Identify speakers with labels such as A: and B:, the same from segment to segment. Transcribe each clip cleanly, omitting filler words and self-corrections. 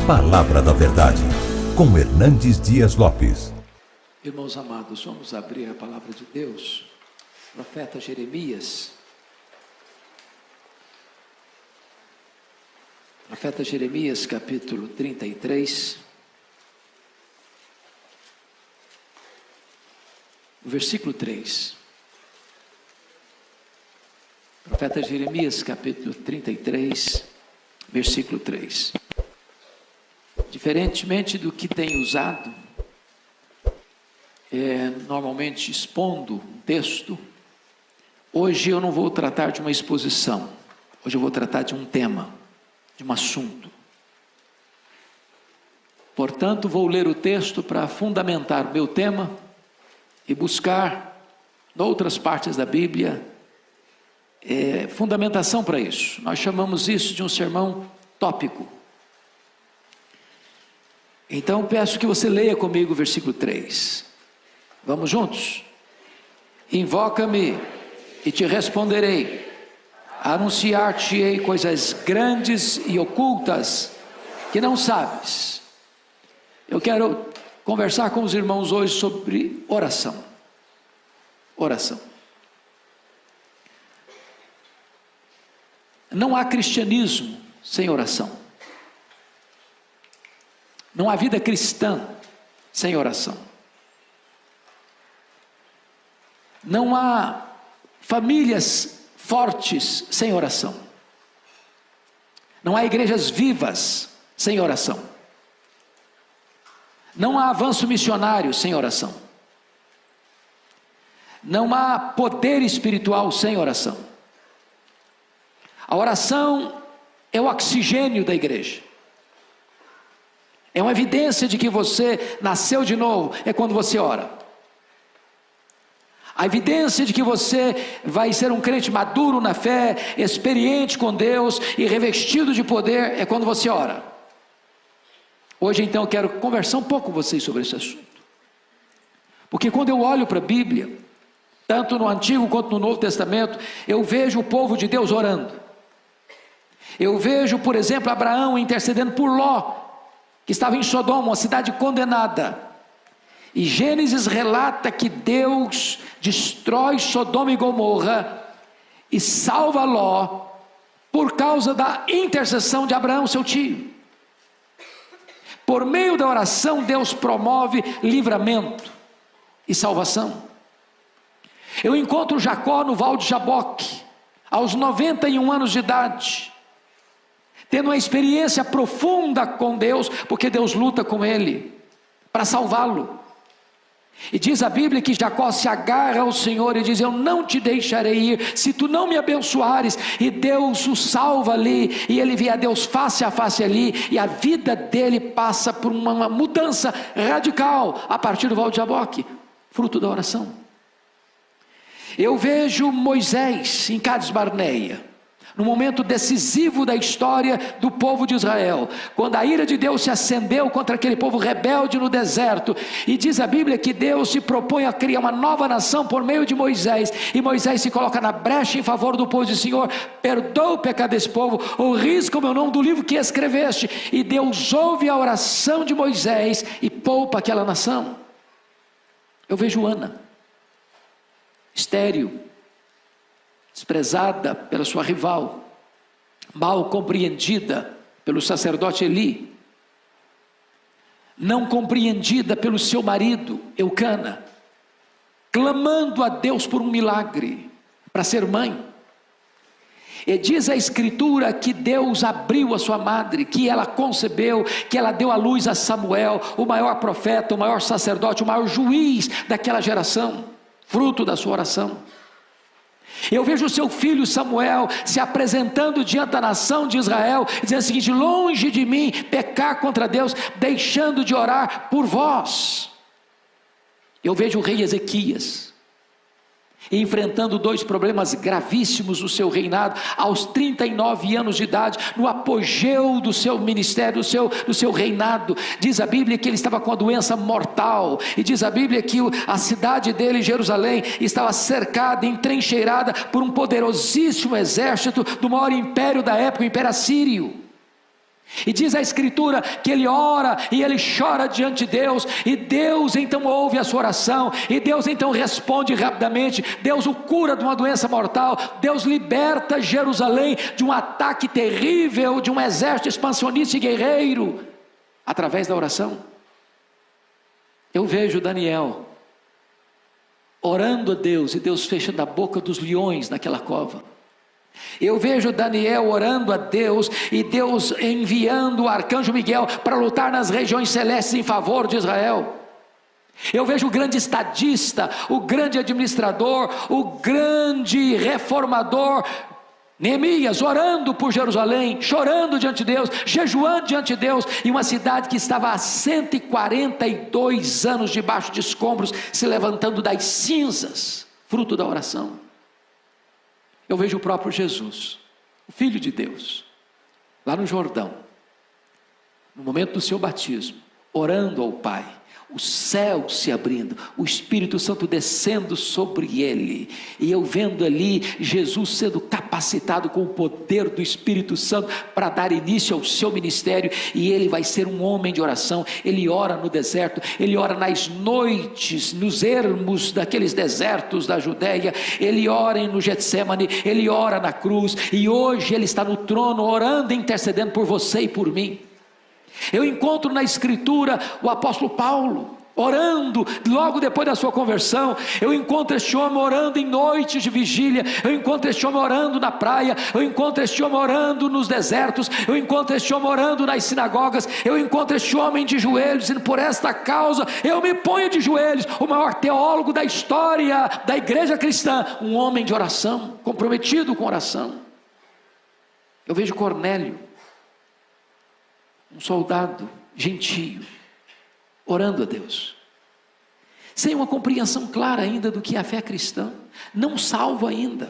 A: Palavra da Verdade, com Hernandes Dias Lopes.
B: Irmãos amados, vamos abrir a palavra de Deus, profeta Jeremias. Profeta Jeremias, capítulo 33, versículo 3. Profeta Jeremias, capítulo 33, versículo 3. Diferentemente do que tem usado, normalmente expondo um texto, hoje eu não vou tratar de uma exposição, hoje eu vou tratar de um tema, de um assunto. Portanto, vou ler o texto para fundamentar o meu tema e buscar, em outras partes da Bíblia, fundamentação para isso. Nós chamamos isso de um sermão tópico. Então peço que você leia comigo o versículo 3. Vamos juntos? Invoca-me e te responderei. Anunciar-te-ei coisas grandes e ocultas que não sabes. Eu quero conversar com os irmãos hoje sobre oração. Oração. Não há cristianismo sem oração. Não há vida cristã sem oração. Não há famílias fortes sem oração. Não há igrejas vivas sem oração. Não há avanço missionário sem oração. Não há poder espiritual sem oração. A oração é o oxigênio da igreja. É uma evidência de que você nasceu de novo, é quando você ora. A evidência de que você vai ser um crente maduro na fé, experiente com Deus e revestido de poder, é quando você ora. Hoje então eu quero conversar um pouco com vocês sobre esse assunto. Porque quando eu olho para a Bíblia, tanto no Antigo quanto no Novo Testamento, eu vejo o povo de Deus orando. Eu vejo, por exemplo, Abraão intercedendo por Ló, que estava em Sodoma, uma cidade condenada. E Gênesis relata que Deus destrói Sodoma e Gomorra e salva Ló por causa da intercessão de Abraão, seu tio. Por meio da oração, Deus promove livramento e salvação. Eu encontro Jacó no Val de Jaboque, aos 91 anos de idade, tendo uma experiência profunda com Deus, porque Deus luta com ele, para salvá-lo. E diz a Bíblia que Jacó se agarra ao Senhor e diz: eu não te deixarei ir, se tu não me abençoares. E Deus o salva ali, e ele vê a Deus face a face ali, e a vida dele passa por uma mudança radical, a partir do Val de Jaboque, fruto da oração. Eu vejo Moisés em Cades Barneia, no momento decisivo da história do povo de Israel, quando a ira de Deus se acendeu contra aquele povo rebelde no deserto, e diz a Bíblia que Deus se propõe a criar uma nova nação por meio de Moisés, e Moisés se coloca na brecha em favor do povo e diz: Senhor, perdoa o pecado desse povo, ou risca o meu nome do livro que escreveste. E Deus ouve a oração de Moisés e poupa aquela nação. Eu vejo Ana, estéril, desprezada pela sua rival, mal compreendida pelo sacerdote Eli, não compreendida pelo seu marido Eucana, clamando a Deus por um milagre, para ser mãe. E diz a Escritura que Deus abriu a sua madre, que ela concebeu, que ela deu à luz a Samuel, o maior profeta, o maior sacerdote, o maior juiz daquela geração, fruto da sua oração. Eu vejo o seu filho Samuel se apresentando diante da nação de Israel, dizendo o seguinte: longe de mim pecar contra Deus, deixando de orar por vós. Eu vejo o rei Ezequias enfrentando dois problemas gravíssimos no seu reinado, aos 39 anos de idade, no apogeu do seu ministério, do seu reinado. Diz a Bíblia que ele estava com a doença mortal, e diz a Bíblia que a cidade dele, Jerusalém, estava cercada, entrincheirada por um poderosíssimo exército do maior império da época, o Império Assírio. E diz a Escritura que ele ora e ele chora diante de Deus, e Deus então ouve a sua oração, e Deus então responde rapidamente. Deus o cura de uma doença mortal, Deus liberta Jerusalém de um ataque terrível de um exército expansionista e guerreiro, através da oração. Eu vejo Daniel orando a Deus, e Deus fechando a boca dos leões naquela cova. Eu vejo Daniel orando a Deus, e Deus enviando o arcanjo Miguel para lutar nas regiões celestes em favor de Israel. Eu vejo o grande estadista, o grande administrador, o grande reformador Neemias orando por Jerusalém, chorando diante de Deus, jejuando diante de Deus, e uma cidade que estava há 142 anos debaixo de escombros, se levantando das cinzas, fruto da oração. Eu vejo o próprio Jesus, o Filho de Deus, lá no Jordão, no momento do seu batismo, orando ao Pai, o céu se abrindo, o Espírito Santo descendo sobre ele, e eu vendo ali Jesus sendo capacitado com o poder do Espírito Santo para dar início ao seu ministério, e ele vai ser um homem de oração. Ele ora no deserto, ele ora nas noites, nos ermos daqueles desertos da Judéia, ele ora no Getsêmani, ele ora na cruz, e hoje ele está no trono orando e intercedendo por você e por mim. Eu encontro na Escritura o apóstolo Paulo orando logo depois da sua conversão. Eu encontro este homem orando em noites de vigília, eu encontro este homem orando na praia, eu encontro este homem orando nos desertos, eu encontro este homem orando nas sinagogas, eu encontro este homem de joelhos, dizendo: por esta causa eu me ponho de joelhos. O maior teólogo da história da igreja cristã, um homem de oração, comprometido com oração. Eu vejo Cornélio, um soldado gentio, orando a Deus, sem uma compreensão clara ainda do que é a fé cristã, não salvo ainda,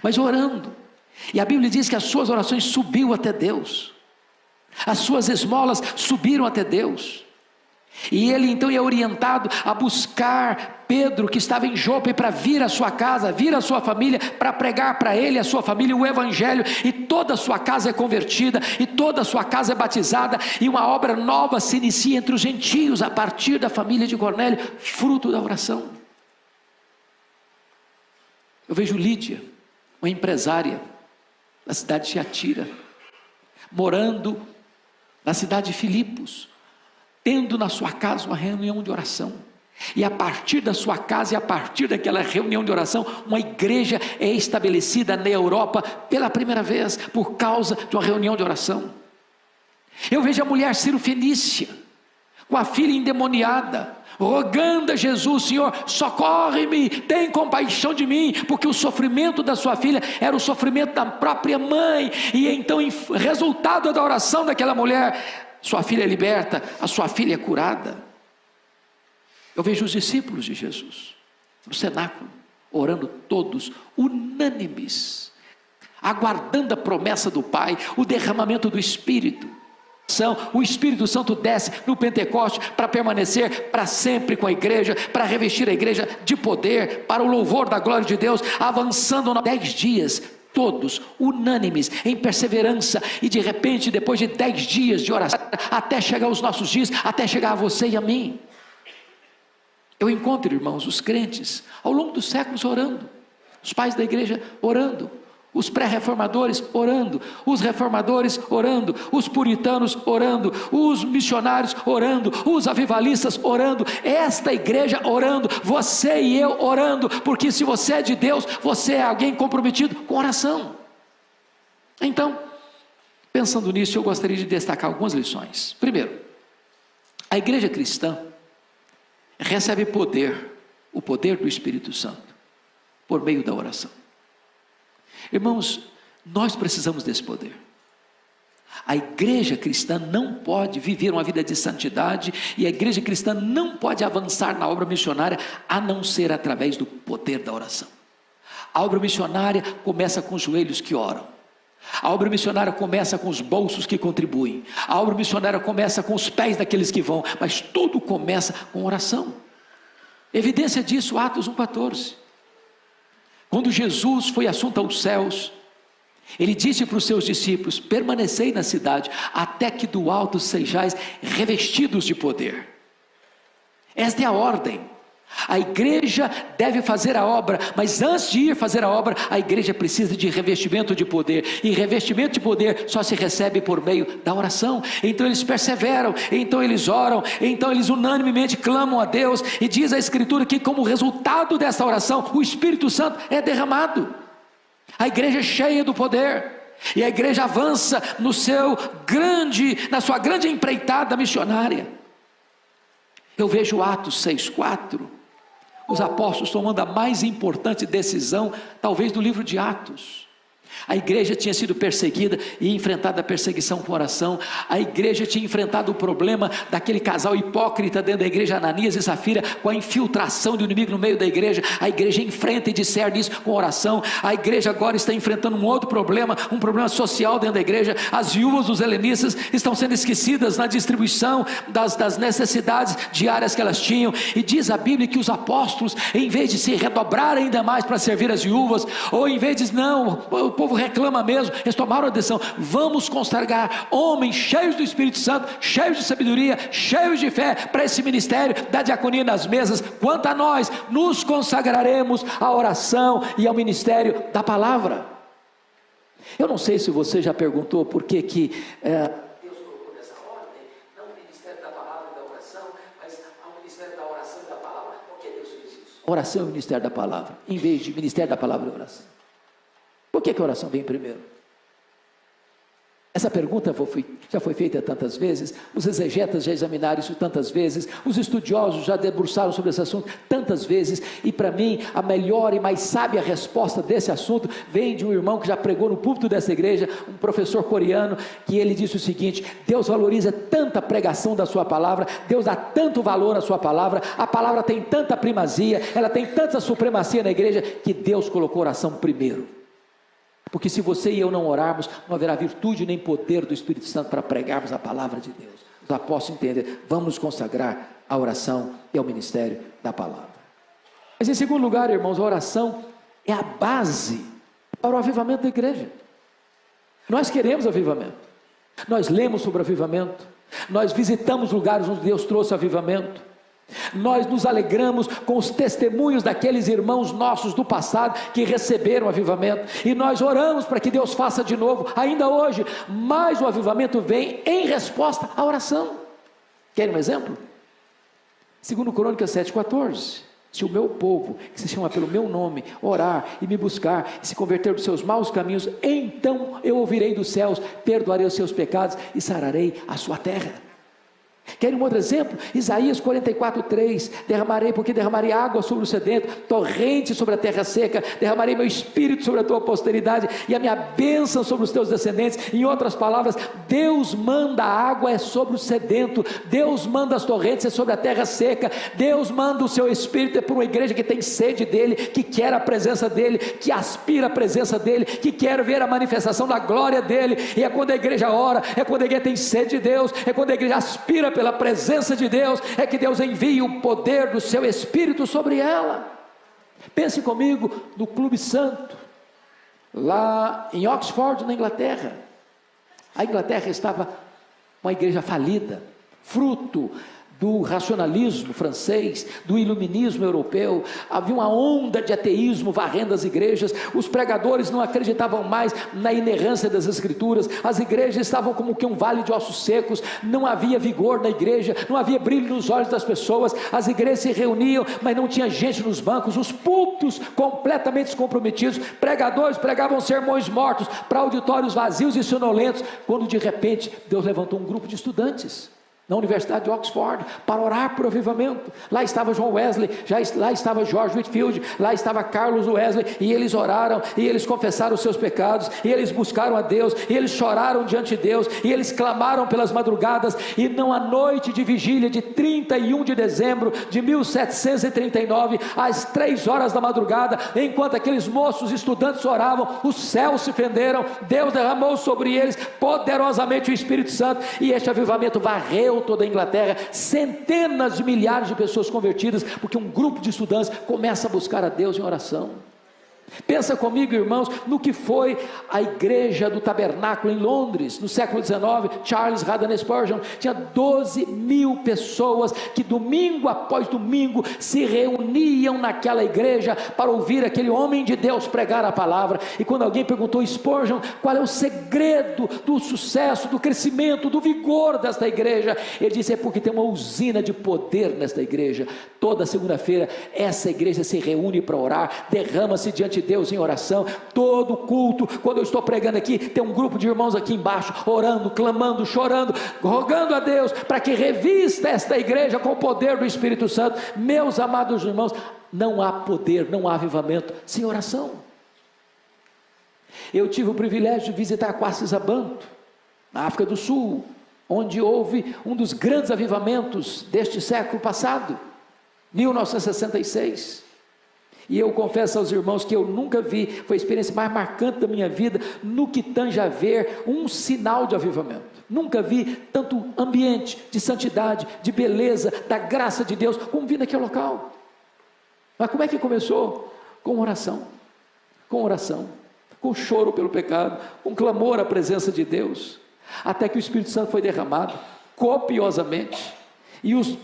B: mas orando. E a Bíblia diz que as suas orações subiu até Deus, as suas esmolas subiram até Deus. E ele então é orientado a buscar Pedro, que estava em Jope, para vir à sua casa, vir à sua família, para pregar para ele e a sua família o evangelho, e toda a sua casa é convertida, e toda a sua casa é batizada, e uma obra nova se inicia entre os gentios, a partir da família de Cornélio, fruto da oração. Eu vejo Lídia, uma empresária da cidade de Tiatira, morando na cidade de Filipos, tendo na sua casa uma reunião de oração, e a partir da sua casa e a partir daquela reunião de oração, uma igreja é estabelecida na Europa pela primeira vez, por causa de uma reunião de oração. Eu vejo a mulher Cirofenícia, com a filha endemoniada, rogando a Jesus: Senhor, socorre-me, tem compaixão de mim, porque o sofrimento da sua filha era o sofrimento da própria mãe, e então, em resultado da oração daquela mulher, sua filha é liberta, a sua filha é curada. Eu vejo os discípulos de Jesus no cenáculo, orando todos unânimes, aguardando a promessa do Pai, o derramamento do Espírito. O Espírito Santo desce no Pentecoste para permanecer para sempre com a igreja, para revestir a igreja de poder, para o louvor da glória de Deus, avançando 10 dias, todos unânimes, em perseverança, e de repente, depois de 10 dias de oração, até chegar aos nossos dias, até chegar a você e a mim, eu encontro, irmãos, os crentes ao longo dos séculos orando, os pais da igreja orando, os pré-reformadores orando, os reformadores orando, os puritanos orando, os missionários orando, os avivalistas orando, esta igreja orando, você e eu orando, porque se você é de Deus, você é alguém comprometido com oração. Então, pensando nisso, eu gostaria de destacar algumas lições. Primeiro, a igreja cristã recebe poder, o poder do Espírito Santo, por meio da oração. Irmãos, nós precisamos desse poder. A igreja cristã não pode viver uma vida de santidade, e a igreja cristã não pode avançar na obra missionária a não ser através do poder da oração. A obra missionária começa com os joelhos que oram, a obra missionária começa com os bolsos que contribuem, a obra missionária começa com os pés daqueles que vão, mas tudo começa com oração. Evidência disso, Atos 1,14. Quando Jesus foi assunto aos céus, Ele disse para os seus discípulos: permanecei na cidade, até que do alto sejais revestidos de poder. Esta é a ordem. A igreja deve fazer a obra, mas antes de ir fazer a obra, a igreja precisa de revestimento de poder, e revestimento de poder só se recebe por meio da oração. Então eles perseveram, então eles oram, então eles unanimemente clamam a Deus, e diz a Escritura que como resultado dessa oração, o Espírito Santo é derramado. A igreja é cheia do poder, e a igreja avança na sua grande empreitada missionária. Eu vejo Atos 6,4, os apóstolos tomando a mais importante decisão, talvez do livro de Atos. A igreja tinha sido perseguida e enfrentado a perseguição com oração. A igreja tinha enfrentado o problema daquele casal hipócrita dentro da igreja, Ananias e Safira, com a infiltração do inimigo no meio da igreja. A igreja enfrenta e discerne isso com oração. A igreja agora está enfrentando um outro problema, um problema social dentro da igreja. As viúvas dos helenistas estão sendo esquecidas na distribuição das necessidades diárias que elas tinham. E diz a Bíblia que os apóstolos, em vez de se redobrar ainda mais para servir as viúvas, ou em vez de o povo reclama mesmo, eles tomaram a decisão: vamos consagrar homens cheios do Espírito Santo, cheios de sabedoria, cheios de fé, para esse ministério da diaconia nas mesas. Quanto a nós, nos consagraremos à oração e ao ministério da palavra. Eu não sei se você já perguntou por que Deus colocou nessa ordem, não o ministério da palavra e da oração, mas ao ministério da oração e da palavra. Por que Deus fez isso? Oração e ministério da palavra, em vez de ministério da palavra e oração. Por que a oração vem primeiro? Essa pergunta já foi feita tantas vezes, os exegetas já examinaram isso tantas vezes, os estudiosos já debruçaram sobre esse assunto tantas vezes, e para mim a melhor e mais sábia resposta desse assunto vem de um irmão que já pregou no púlpito dessa igreja, um professor coreano, que ele disse o seguinte: Deus valoriza tanta pregação da sua palavra, Deus dá tanto valor à sua palavra, a palavra tem tanta primazia, ela tem tanta supremacia na igreja, que Deus colocou a oração primeiro. Porque se você e eu não orarmos, não haverá virtude nem poder do Espírito Santo para pregarmos a palavra de Deus. Os apóstolos entendem: vamos nos consagrar à oração e ao ministério da palavra. Mas em segundo lugar, irmãos, a oração é a base para o avivamento da igreja. Nós queremos avivamento, nós lemos sobre avivamento, nós visitamos lugares onde Deus trouxe avivamento, nós nos alegramos com os testemunhos daqueles irmãos nossos do passado que receberam avivamento, e nós oramos para que Deus faça de novo ainda hoje, mas o avivamento vem em resposta à oração. Querem um exemplo? 2 Crônicas 7,14: se o meu povo, que se chama pelo meu nome, orar e me buscar e se converter dos seus maus caminhos, então eu ouvirei dos céus, perdoarei os seus pecados e sararei a sua terra. Querem um outro exemplo? Isaías 44,3: derramarei água sobre o sedento, torrente sobre a terra seca, derramarei meu espírito sobre a tua posteridade e a minha bênção sobre os teus descendentes. Em outras palavras, Deus manda a água sobre o sedento, Deus manda as torrentes sobre a terra seca, Deus manda o seu espírito para uma igreja que tem sede dele, que quer a presença dele, que aspira a presença dele, que quer ver a manifestação da glória dele. E é quando a igreja ora, é quando a igreja tem sede de Deus, é quando a igreja aspira pela presença de Deus, é que Deus envia o poder do seu Espírito sobre ela. Pense comigo no Clube Santo, lá em Oxford, na Inglaterra. A Inglaterra estava uma igreja falida, fruto do racionalismo francês, do iluminismo europeu. Havia uma onda de ateísmo varrendo as igrejas, os pregadores não acreditavam mais na inerrância das escrituras, as igrejas estavam como que um vale de ossos secos, não havia vigor na igreja, não havia brilho nos olhos das pessoas, as igrejas se reuniam, mas não tinha gente nos bancos, os púlpitos completamente descomprometidos, pregadores pregavam sermões mortos para auditórios vazios e sonolentos, quando de repente Deus levantou um grupo de estudantes na Universidade de Oxford, para orar por avivamento. Lá estava John Wesley, lá estava George Whitefield, lá estava Carlos Wesley, e eles oraram, e eles confessaram os seus pecados, e eles buscaram a Deus, e eles choraram diante de Deus, e eles clamaram pelas madrugadas, e numa noite de vigília de 31 de dezembro de 1739, às 3 horas da madrugada, enquanto aqueles moços estudantes oravam, os céus se fenderam, Deus derramou sobre eles poderosamente o Espírito Santo, e este avivamento varreu toda a Inglaterra, centenas de milhares de pessoas convertidas, porque um grupo de estudantes começa a buscar a Deus em oração. Pensa comigo, irmãos, no que foi a igreja do tabernáculo em Londres, no século XIX. Charles Haddon Spurgeon tinha 12 mil pessoas que domingo após domingo se reuniam naquela igreja para ouvir aquele homem de Deus pregar a palavra. E quando alguém perguntou, Spurgeon, qual é o segredo do sucesso, do crescimento, do vigor desta igreja? Ele disse, é porque tem uma usina de poder nesta igreja. Toda segunda-feira essa igreja se reúne para orar, derrama-se diante de Deus em oração. Todo culto, quando eu estou pregando aqui, tem um grupo de irmãos aqui embaixo, orando, clamando, chorando, rogando a Deus para que revista esta igreja com o poder do Espírito Santo. Meus amados irmãos, não há poder, não há avivamento sem oração. Eu tive o privilégio de visitar Quassisabanto, na África do Sul, onde houve um dos grandes avivamentos deste século passado, 1966, e eu confesso aos irmãos que eu nunca vi, foi a experiência mais marcante da minha vida, no que tange a ver um sinal de avivamento. Nunca vi tanto ambiente de santidade, de beleza, da graça de Deus, como vi naquele local. Mas como é que começou? Com oração, com choro pelo pecado, com clamor à presença de Deus, até que o Espírito Santo foi derramado, copiosamente, e os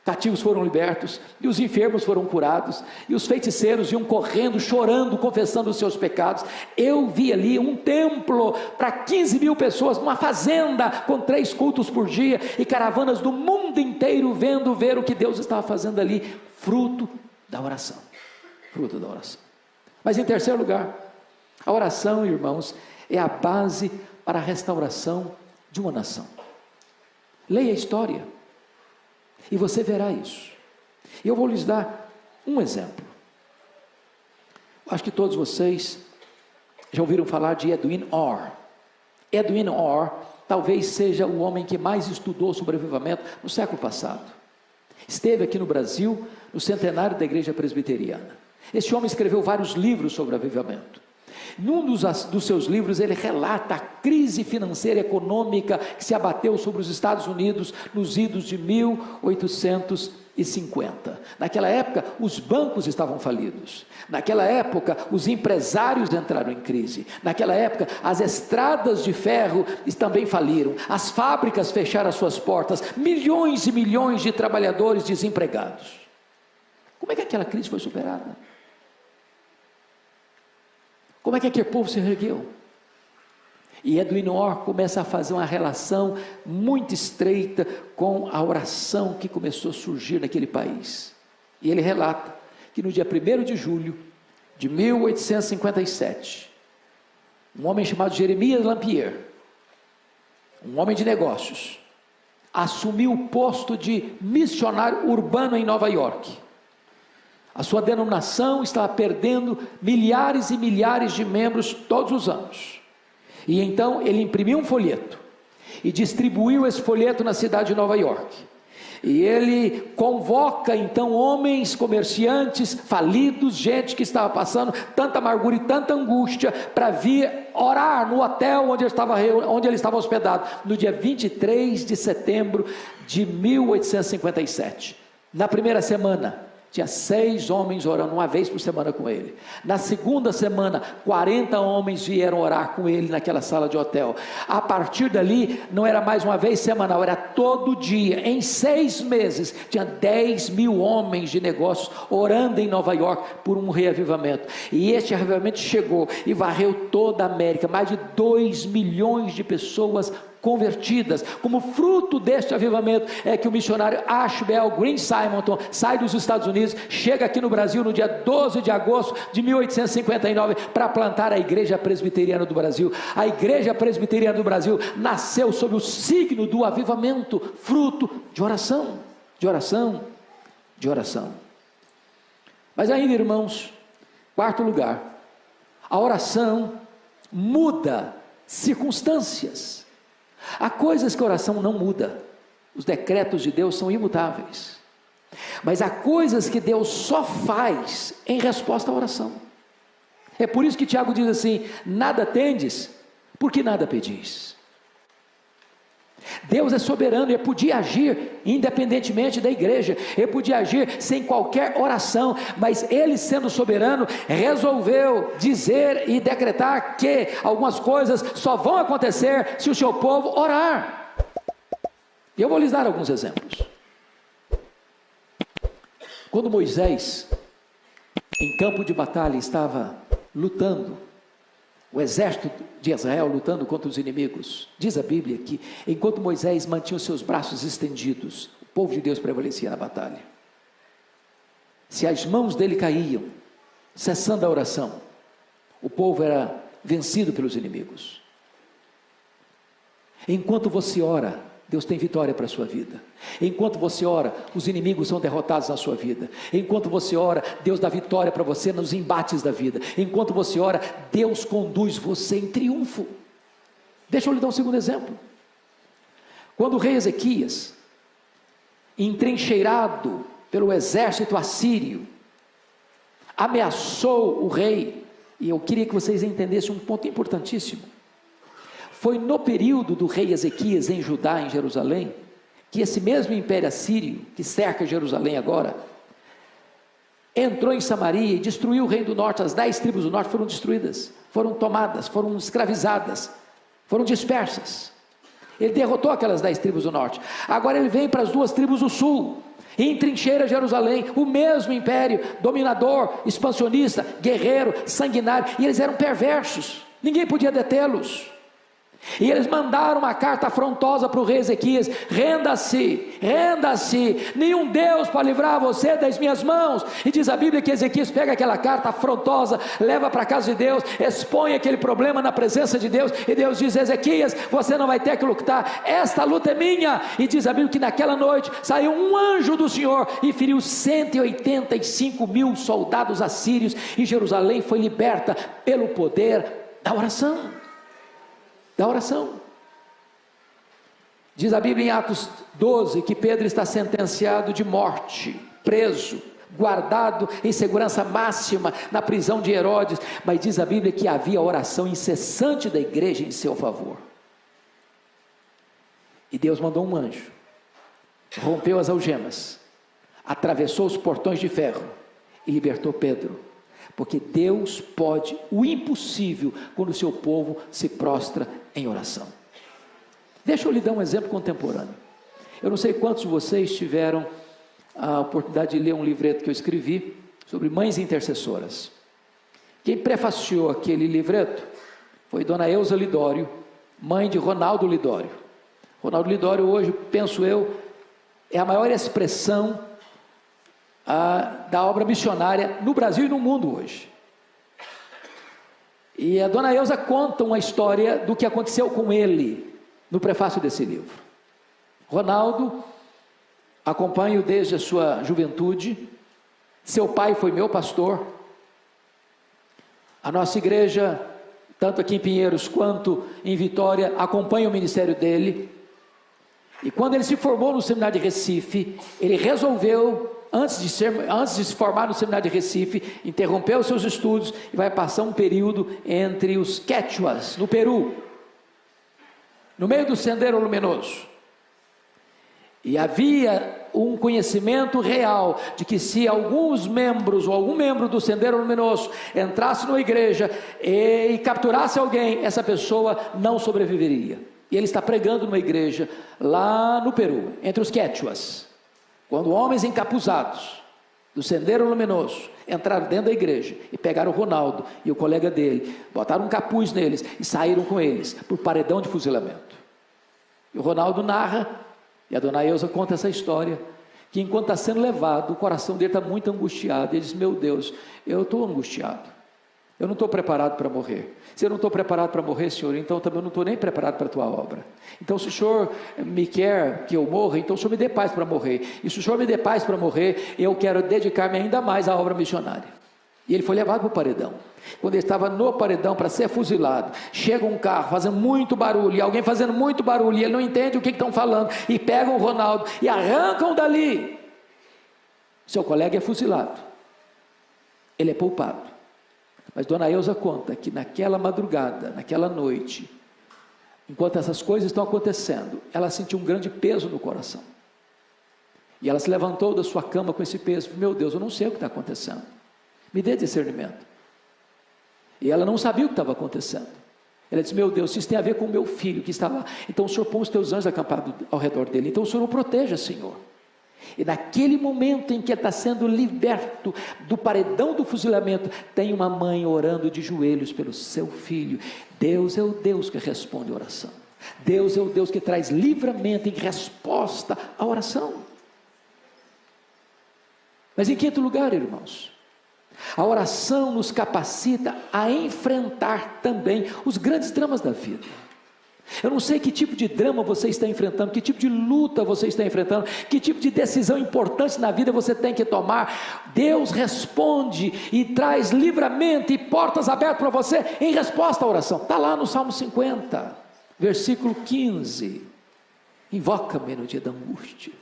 B: cativos foram libertos, e os enfermos foram curados, e os feiticeiros iam correndo, chorando, confessando os seus pecados. Eu vi ali um templo para 15 mil pessoas, numa fazenda, com 3 cultos por dia, e caravanas do mundo inteiro vendo ver o que Deus estava fazendo ali, fruto da oração. Mas em terceiro lugar, a oração, irmãos, é a base para a restauração de uma nação. Leia a história e você verá isso. E eu vou lhes dar um exemplo. Acho que todos vocês já ouviram falar de Edwin Orr. Edwin Orr talvez seja o homem que mais estudou sobre avivamento no século passado. Esteve aqui no Brasil no centenário da Igreja Presbiteriana. Este homem escreveu vários livros sobre avivamento. Num dos seus livros ele relata a crise financeira e econômica que se abateu sobre os Estados Unidos nos idos de 1850. Naquela época os bancos estavam falidos, naquela época os empresários entraram em crise, naquela época as estradas de ferro também faliram, as fábricas fecharam as suas portas, milhões e milhões de trabalhadores desempregados. Como é que aquela crise foi superada? Como é que aquele povo se ergueu? E Edwin Orr começa a fazer uma relação muito estreita com a oração que começou a surgir naquele país. E ele relata que no dia 1º de julho de 1857, um homem chamado Jeremias Lampier, um homem de negócios, assumiu o posto de missionário urbano em Nova York. A sua denominação estava perdendo milhares e milhares de membros todos os anos. E então ele imprimiu um folheto e distribuiu esse folheto na cidade de Nova York. E ele convoca então homens, comerciantes, falidos, gente que estava passando tanta amargura e tanta angústia para vir orar no hotel onde ele estava hospedado, no dia 23 de setembro de 1857. Na primeira semana, tinha 6 homens orando uma vez por semana com ele. Na segunda semana, 40 homens vieram orar com ele naquela sala de hotel. A partir dali, não era mais uma vez semanal, era todo dia. Em 6 meses, tinha 10 mil homens de negócios orando em Nova York por um reavivamento. E este reavivamento chegou e varreu toda a América. Mais de 2 milhões de pessoas convertidas. Como fruto deste avivamento é que o missionário Ashbel Green Simonton sai dos Estados Unidos, chega aqui no Brasil no dia 12 de agosto de 1859 para plantar a Igreja Presbiteriana do Brasil. A Igreja Presbiteriana do Brasil nasceu sob o signo do avivamento, fruto de oração, de oração, de oração. Mas ainda, irmãos, quarto lugar, a oração muda circunstâncias. Há coisas que a oração não muda, os decretos de Deus são imutáveis, mas há coisas que Deus só faz em resposta à oração. É por isso que Tiago diz assim: nada tendes, porque nada pedis. Deus é soberano, Ele podia agir independentemente da igreja, Ele podia agir sem qualquer oração, mas Ele, sendo soberano, resolveu dizer e decretar que algumas coisas só vão acontecer se o seu povo orar. E eu vou lhes dar alguns exemplos. Quando Moisés, em campo de batalha, estava lutando, o exército de Israel lutando contra os inimigos, diz a Bíblia que enquanto Moisés mantinha os seus braços estendidos, o povo de Deus prevalecia na batalha. Se as mãos dele caíam, cessando a oração, o povo era vencido pelos inimigos. Enquanto você ora, Deus tem vitória para a sua vida. Enquanto você ora, os inimigos são derrotados na sua vida. Enquanto você ora, Deus dá vitória para você nos embates da vida. Enquanto você ora, Deus conduz você em triunfo. Deixa eu lhe dar um segundo exemplo. Quando o rei Ezequias, entrincheirado pelo exército assírio, ameaçou o rei, e eu queria que vocês entendessem um ponto importantíssimo. Foi no período do rei Ezequias em Judá, em Jerusalém, que esse mesmo império assírio, que cerca Jerusalém agora, entrou em Samaria e destruiu o reino do norte. As 10 tribos do norte foram destruídas, foram tomadas, foram escravizadas, foram dispersas. Ele derrotou aquelas 10 tribos do norte. Agora ele vem para as 2 tribos do sul, e entrincheira Jerusalém, o mesmo império, dominador, expansionista, guerreiro, sanguinário, e eles eram perversos, ninguém podia detê-los. E eles mandaram uma carta afrontosa para o rei Ezequias: renda-se, renda-se, nenhum Deus pode livrar você das minhas mãos. E diz a Bíblia que Ezequias pega aquela carta afrontosa, leva para a casa de Deus, expõe aquele problema na presença de Deus, e Deus diz: Ezequias, você não vai ter que lutar, esta luta é minha. E diz a Bíblia que naquela noite saiu um anjo do Senhor e feriu 185.000 soldados assírios, e Jerusalém foi liberta pelo poder da oração. Da oração. Diz a Bíblia em Atos 12 que Pedro está sentenciado de morte, preso, guardado em segurança máxima na prisão de Herodes, mas diz a Bíblia que havia oração incessante da igreja em seu favor. E Deus mandou um anjo, rompeu as algemas, atravessou os portões de ferro e libertou Pedro. Porque Deus pode o impossível quando o seu povo se prostra em oração. Deixa eu lhe dar um exemplo contemporâneo. Eu não sei quantos de vocês tiveram a oportunidade de ler um livreto que eu escrevi sobre mães intercessoras. Quem prefaciou aquele livreto foi Dona Eusa Lidório, mãe de Ronaldo Lidório. Ronaldo Lidório hoje, penso eu, é a maior expressão da obra missionária no Brasil e no mundo hoje. E a Dona Eusa conta uma história do que aconteceu com ele no prefácio desse livro. Ronaldo, acompanho desde a sua juventude, seu pai foi meu pastor, a nossa igreja, tanto aqui em Pinheiros quanto em Vitória, acompanha o ministério dele. E quando ele se formou no seminário de Recife, ele resolveu, antes de se formar no seminário de Recife, interrompeu os seus estudos e vai passar um período entre os Quechuas, no Peru, no meio do Sendero Luminoso. E havia um conhecimento real de que se alguns membros ou algum membro do Sendero Luminoso entrasse numa igreja e capturasse alguém, essa pessoa não sobreviveria. E ele está pregando numa igreja lá no Peru, entre os Quechuas. Quando homens encapuzados do Sendero Luminoso entraram dentro da igreja e pegaram o Ronaldo e o colega dele, botaram um capuz neles e saíram com eles por paredão de fuzilamento. E o Ronaldo narra, e a Dona Eusa conta essa história, que enquanto está sendo levado, o coração dele está muito angustiado. Ele diz: meu Deus, eu estou angustiado, eu não estou preparado para morrer. Se eu não estou preparado para morrer, Senhor, então também eu não estou nem preparado para a tua obra. Então se o Senhor me quer que eu morra, então o Senhor me dê paz para morrer. E se o Senhor me dê paz para morrer, eu quero dedicar-me ainda mais à obra missionária. E ele foi levado para o paredão. Quando ele estava no paredão para ser fuzilado, chega um carro fazendo muito barulho, e alguém fazendo muito barulho, e ele não entende o que estão falando, e pegam o Ronaldo e arrancam dali. Seu colega é fuzilado, ele é poupado. Mas Dona Eusa conta que naquela madrugada, naquela noite, Enquanto essas coisas estão acontecendo, ela sentiu um grande peso no coração. E ela se levantou da sua cama com esse peso. Meu Deus, eu não sei o que está acontecendo. Me dê discernimento. E ela não sabia o que estava acontecendo. Ela disse, meu Deus, isso tem a ver com o meu filho que está lá. Então o Senhor põe os teus anjos acampados ao redor dele. Então o Senhor o proteja, Senhor. E naquele momento em que ele está sendo liberto do paredão do fuzilamento, tem uma mãe orando de joelhos pelo seu filho. Deus é o Deus que responde a oração. Deus é o Deus que traz livramento em resposta à oração. Mas em quinto lugar, irmãos, a oração nos capacita a enfrentar também os grandes dramas da vida. Eu não sei que tipo de drama você está enfrentando, que tipo de luta você está enfrentando, que tipo de decisão importante na vida você tem que tomar. Deus responde e traz livramento e portas abertas para você em resposta à oração. Está lá no Salmo 50, versículo 15. Invoca-me no dia da angústia,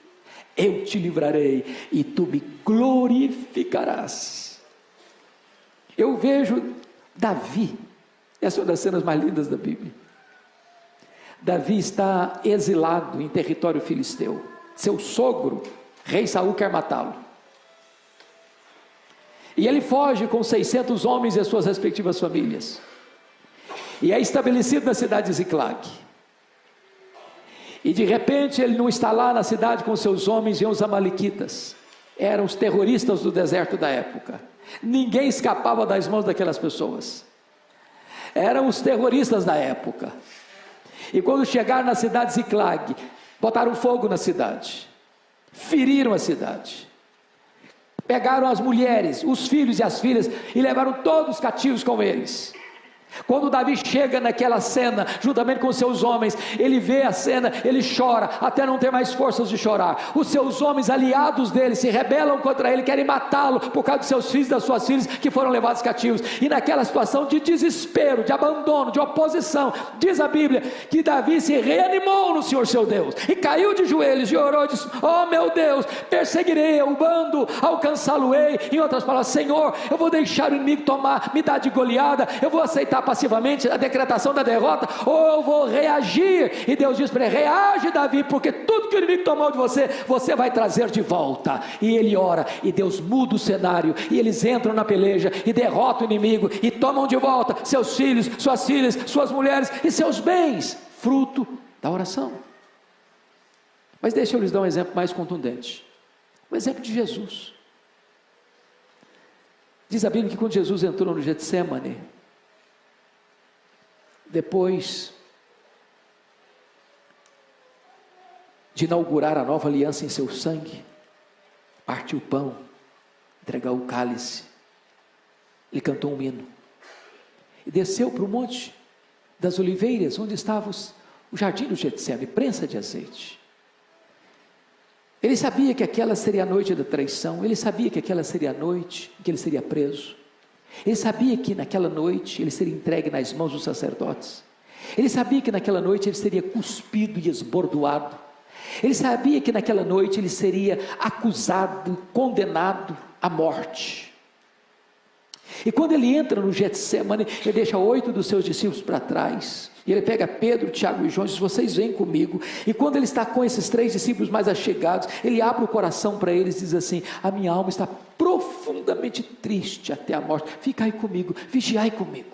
B: eu te livrarei e tu me glorificarás. Eu vejo Davi, essa é uma das cenas mais lindas da Bíblia. Davi está exilado em território filisteu. Seu sogro, rei Saul, quer matá-lo. E ele foge com 600 homens e as suas respectivas famílias. E é estabelecido na cidade de Ziclag. E de repente ele não está lá na cidade com seus homens, e os amalequitas. Eram os terroristas do deserto da época. Ninguém escapava das mãos daquelas pessoas. Eram os terroristas da época. E quando chegaram na cidade de Ziclag, botaram fogo na cidade, feriram a cidade, pegaram as mulheres, os filhos e as filhas, e levaram todos cativos com eles. Quando Davi chega naquela cena, juntamente com seus homens, ele vê a cena, ele chora, até não ter mais forças de chorar. Os seus homens aliados dele se rebelam contra ele, querem matá-lo, por causa dos seus filhos e das suas filhas, que foram levados cativos. E naquela situação de desespero, de abandono, de oposição, diz a Bíblia, que Davi se reanimou no Senhor seu Deus, e caiu de joelhos, e orou, e disse, oh meu Deus, perseguirei o bando, alcançá-lo-ei. Em outras palavras, Senhor, eu vou deixar o inimigo tomar, me dar de goleada, eu vou aceitar passivamente a decretação da derrota, ou eu vou reagir. E Deus diz para ele, reage Davi, porque tudo que o inimigo tomou de você, você vai trazer de volta. E ele ora, e Deus muda o cenário, e eles entram na peleja, e derrotam o inimigo, e tomam de volta seus filhos, suas filhas, suas mulheres, e seus bens, fruto da oração. Mas deixa eu lhes dar um exemplo mais contundente, o exemplo de Jesus. Diz a Bíblia que quando Jesus entrou no Getsêmani, depois de inaugurar a nova aliança em seu sangue, partiu o pão, entregou o cálice, ele cantou um hino, e desceu para o monte das oliveiras, onde estava o jardim do Getsêmani, prensa de azeite. Ele sabia que aquela seria a noite da traição, ele sabia que aquela seria a noite em que ele seria preso. Ele sabia que naquela noite ele seria entregue nas mãos dos sacerdotes. Ele sabia que naquela noite ele seria cuspido e esbordoado. Ele sabia que naquela noite ele seria acusado, condenado à morte. E quando ele entra no Getsêmani, ele deixa 8 dos seus discípulos para trás. E ele pega Pedro, Tiago e João e diz, vocês vêm comigo. E quando ele está com esses 3 discípulos mais achegados, ele abre o coração para eles e diz assim, a minha alma está profundamente triste até a morte, ficai comigo, vigiai comigo.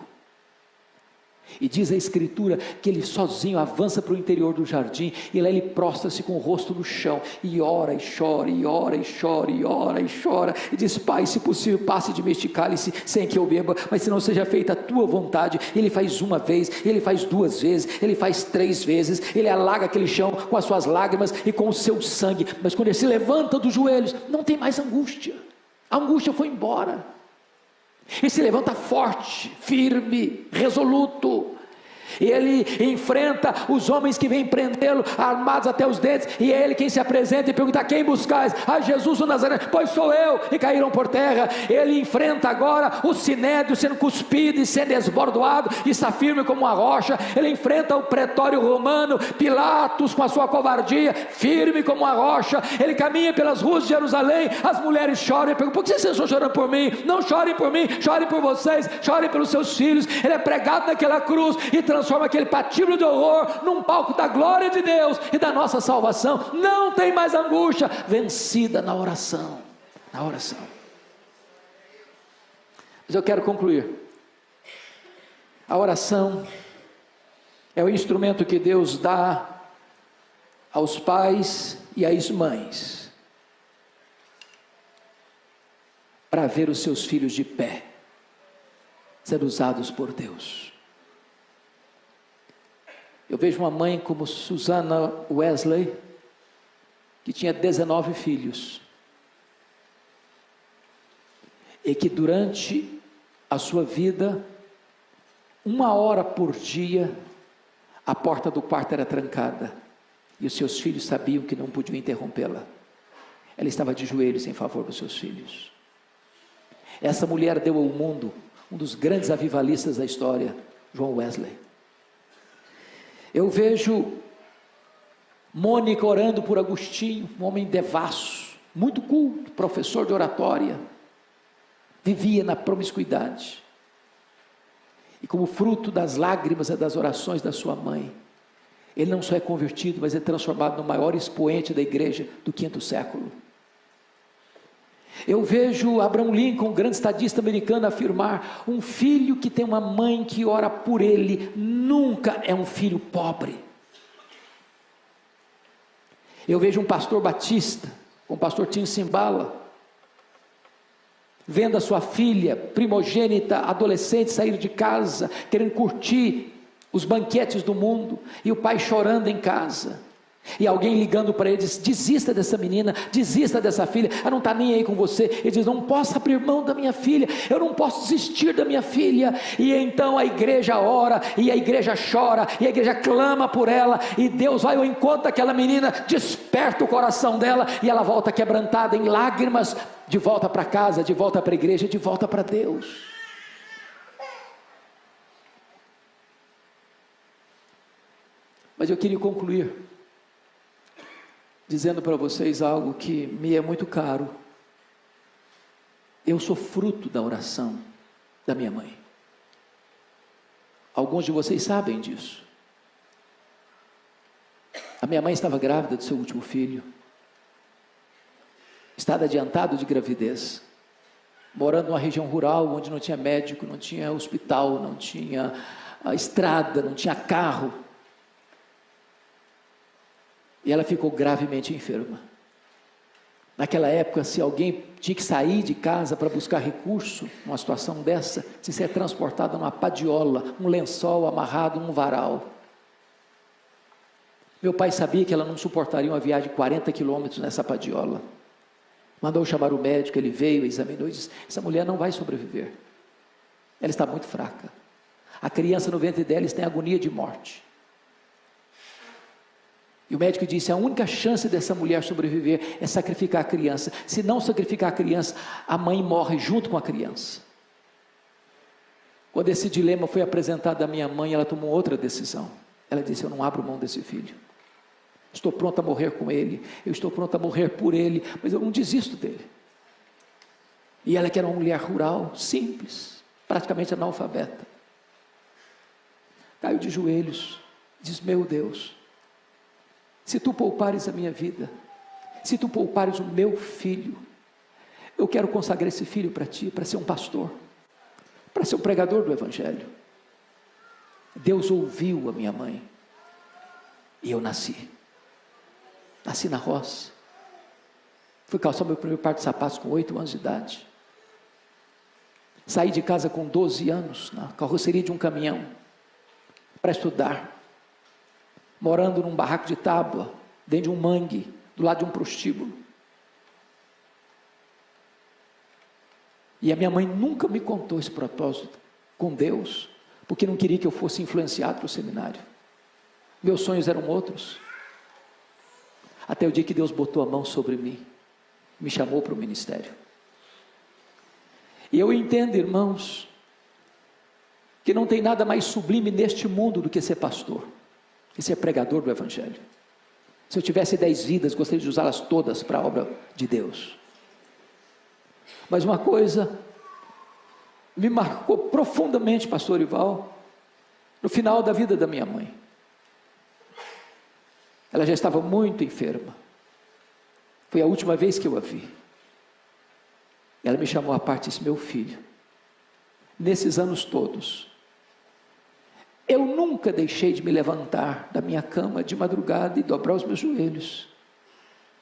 B: E diz a Escritura que ele sozinho avança para o interior do jardim, e lá ele prostra-se com o rosto no chão, e ora e chora, e ora e chora, e ora e chora, e diz, Pai, se possível passe de mim este cálice sem que eu beba, mas se não seja feita a tua vontade. Ele faz uma vez, ele faz 2 vezes, ele faz 3 vezes, ele alaga aquele chão com as suas lágrimas e com o seu sangue, mas quando ele se levanta dos joelhos, não tem mais angústia, a angústia foi embora. Ele se levanta forte, firme, resoluto, e ele enfrenta os homens que vêm prendê-lo, armados até os dentes, e é ele quem se apresenta e pergunta, quem buscais? Jesus o Nazareno, pois sou eu, e caíram por terra. Ele enfrenta agora o sinédrio sendo cuspido e sendo esbordoado, e está firme como uma rocha. Ele enfrenta o pretório romano, Pilatos com a sua covardia, firme como uma rocha. Ele caminha pelas ruas de Jerusalém, as mulheres choram e perguntam, por que vocês estão chorando por mim? Não chorem por mim, chorem por vocês, chorem pelos seus filhos. Ele é pregado naquela cruz e transforma aquele patíbulo de horror num palco da glória de Deus e da nossa salvação. Não tem mais angústia, vencida na oração, na oração. Mas eu quero concluir. A oração é o instrumento que Deus dá aos pais e às mães para ver os seus filhos de pé, sendo usados por Deus. Eu vejo uma mãe como Susana Wesley, que tinha 19 filhos, e que durante a sua vida, 1 hora por dia, a porta do quarto era trancada, e os seus filhos sabiam que não podiam interrompê-la. Ela estava de joelhos em favor dos seus filhos. Essa mulher deu ao mundo um dos grandes avivalistas da história, John Wesley. Eu vejo Mônica orando por Agostinho, um homem devasso, muito culto, professor de oratória, vivia na promiscuidade, e como fruto das lágrimas e das orações da sua mãe, ele não só é convertido, mas é transformado no maior expoente da igreja do 5º século. Eu vejo Abraham Lincoln, um grande estadista americano, afirmar: um filho que tem uma mãe que ora por ele, nunca é um filho pobre. Eu vejo um pastor batista, com o pastor Tim Simbala, vendo a sua filha primogênita, adolescente, sair de casa, querendo curtir os banquetes do mundo, e o pai chorando em casa, e alguém ligando para ele, diz: desista dessa menina, desista dessa filha, ela não está nem aí com você. Ele diz: não posso abrir mão da minha filha, eu não posso desistir da minha filha. E então a igreja ora, e a igreja chora, e a igreja clama por ela, e Deus vai ao encontro daquela menina, desperta o coração dela, e ela volta quebrantada em lágrimas, de volta para casa, de volta para a igreja, de volta para Deus. Mas eu queria concluir dizendo para vocês algo que me é muito caro. Eu sou fruto da oração da minha mãe. Alguns de vocês sabem disso. A minha mãe estava grávida do seu último filho, estado adiantado de gravidez, morando numa região rural, onde não tinha médico, não tinha hospital, não tinha estrada, não tinha carro. E ela ficou gravemente enferma. Naquela época, se alguém tinha que sair de casa para buscar recurso, numa situação dessa, se ser transportado numa padiola, um lençol amarrado num varal. Meu pai sabia que ela não suportaria uma viagem de 40 quilômetros nessa padiola. Mandou chamar o médico, ele veio, examinou e disse: essa mulher não vai sobreviver. Ela está muito fraca. A criança no ventre dela está em agonia de morte. E o médico disse: a única chance dessa mulher sobreviver é sacrificar a criança. Se não sacrificar a criança, a mãe morre junto com a criança. Quando esse dilema foi apresentado à minha mãe, ela tomou outra decisão. Ela disse: eu não abro mão desse filho. Estou pronta a morrer com ele, eu estou pronta a morrer por ele, mas eu não desisto dele. E ela, que era uma mulher rural, simples, praticamente analfabeta, caiu de joelhos, diz: meu Deus, se tu poupares a minha vida, se tu poupares o meu filho, eu quero consagrar esse filho para ti, para ser um pastor, para ser um pregador do evangelho. Deus ouviu a minha mãe, e eu nasci na roça. Fui calçar meu primeiro par de sapatos com 8 anos de idade. Saí de casa com 12 anos, na carroceria de um caminhão, para estudar, morando num barraco de tábua, dentro de um mangue, do lado de um prostíbulo. E a minha mãe nunca me contou esse propósito com Deus, porque não queria que eu fosse influenciado para o seminário. Meus sonhos eram outros. Até o dia que Deus botou a mão sobre mim, me chamou para o ministério. E eu entendo, irmãos, que não tem nada mais sublime neste mundo do que ser pastor, que ser pregador do evangelho. Se eu tivesse 10 vidas, gostaria de usá-las todas para a obra de Deus. Mas uma coisa me marcou profundamente, pastor Ival, no final da vida da minha mãe. Ela já estava muito enferma. Foi a última vez que eu a vi. Ela me chamou à parte e disse: meu filho, nesses anos todos, eu nunca deixei de me levantar da minha cama de madrugada e dobrar os meus joelhos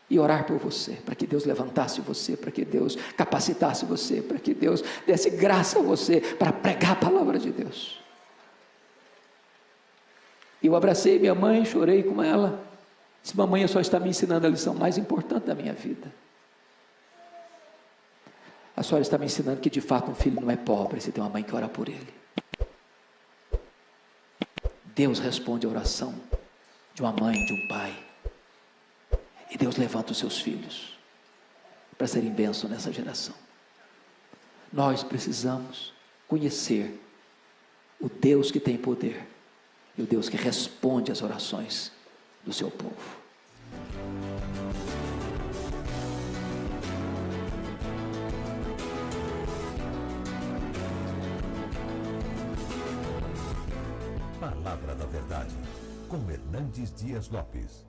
B: e orar por você, para que Deus levantasse você, para que Deus capacitasse você, para que Deus desse graça a você para pregar a palavra de Deus. Eu abracei minha mãe, chorei com ela, disse: mamãe, só está me ensinando a lição mais importante da minha vida. A senhora está me ensinando que de fato um filho não é pobre, você tem uma mãe que ora por ele. Deus responde a oração de uma mãe, de um pai. E Deus levanta os seus filhos para serem bênção nessa geração. Nós precisamos conhecer o Deus que tem poder e o Deus que responde às orações do seu povo.
A: Palavra da Verdade, com Hernandes Dias Lopes.